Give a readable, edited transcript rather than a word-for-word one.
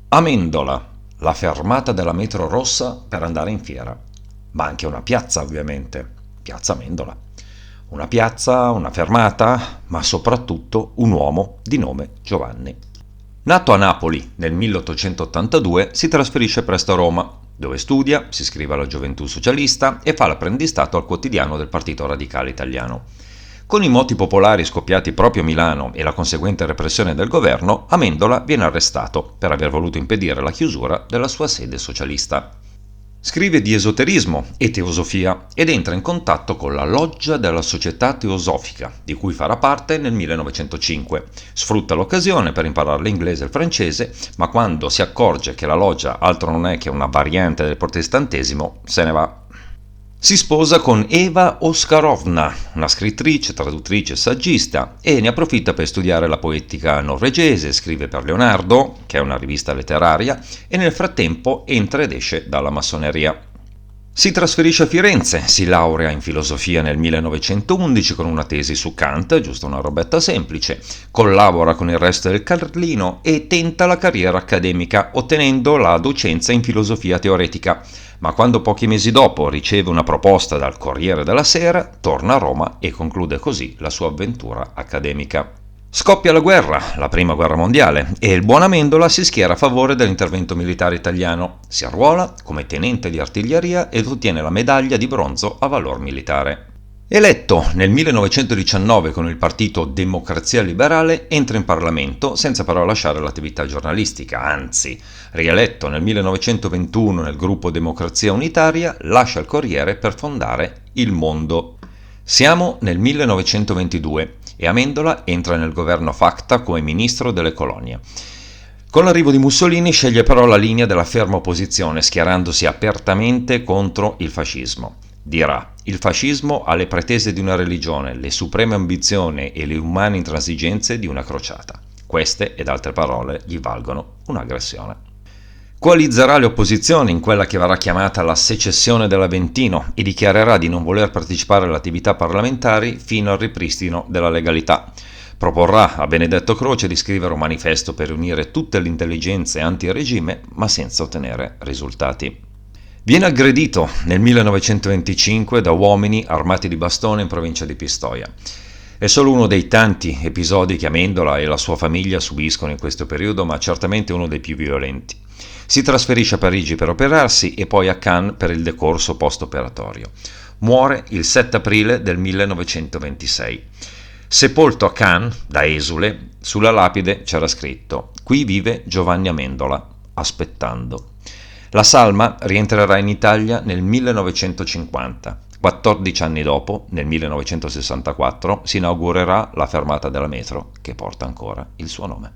Amendola, la fermata della metro rossa per andare in fiera, ma anche una piazza ovviamente, Piazza Amendola. Una piazza, una fermata, ma soprattutto un uomo di nome Giovanni. Nato a Napoli nel 1882, si trasferisce presto a Roma, dove studia, si iscrive alla Gioventù Socialista e fa l'apprendistato al quotidiano del Partito Radicale Italiano. Con i moti popolari scoppiati proprio a Milano e la conseguente repressione del governo, Amendola viene arrestato per aver voluto impedire la chiusura della sua sede socialista. Scrive di esoterismo e teosofia ed entra in contatto con la Loggia della Società Teosofica, di cui farà parte nel 1905. Sfrutta l'occasione per imparare l'inglese e il francese, ma quando si accorge che la loggia altro non è che una variante del protestantesimo, se ne va. Si sposa con Eva Oskarovna, una scrittrice, traduttrice e saggista, e ne approfitta per studiare la poetica norvegese, scrive per Leonardo, che è una rivista letteraria, e nel frattempo entra ed esce dalla massoneria. Si trasferisce a Firenze, si laurea in filosofia nel 1911 con una tesi su Kant, giusto una robetta semplice, collabora con il resto del Carlino e tenta la carriera accademica, ottenendo la docenza in filosofia teoretica. Ma quando pochi mesi dopo riceve una proposta dal Corriere della Sera, torna a Roma e conclude così la sua avventura accademica. Scoppia la guerra, la prima guerra mondiale, e il buon Amendola si schiera a favore dell'intervento militare italiano. Si arruola come tenente di artiglieria ed ottiene la medaglia di bronzo a valor militare. Eletto nel 1919 con il partito Democrazia Liberale, entra in Parlamento senza però lasciare l'attività giornalistica, anzi, rieletto nel 1921 nel gruppo Democrazia Unitaria, lascia il Corriere per fondare Il Mondo. Siamo nel 1922 e Amendola entra nel governo Facta come ministro delle colonie. Con l'arrivo di Mussolini sceglie però la linea della ferma opposizione, schierandosi apertamente contro il fascismo. Dirà: il fascismo ha le pretese di una religione, le supreme ambizioni e le umane intransigenze di una crociata. Queste ed altre parole gli valgono un'aggressione. Coalizzerà le opposizioni in quella che verrà chiamata la secessione dell'Aventino e dichiarerà di non voler partecipare alle attività parlamentari fino al ripristino della legalità. Proporrà a Benedetto Croce di scrivere un manifesto per unire tutte le intelligenze anti-regime, ma senza ottenere risultati. Viene aggredito nel 1925 da uomini armati di bastone in provincia di Pistoia. È solo uno dei tanti episodi che Amendola e la sua famiglia subiscono in questo periodo, ma certamente uno dei più violenti. Si trasferisce a Parigi per operarsi e poi a Cannes per il decorso post-operatorio. Muore il 7 aprile del 1926. Sepolto a Cannes, da esule, sulla lapide c'era scritto: «Qui vive Giovanni Amendola, aspettando». La salma rientrerà in Italia nel 1950. 14 anni dopo, nel 1964, si inaugurerà la fermata della metro che porta ancora il suo nome.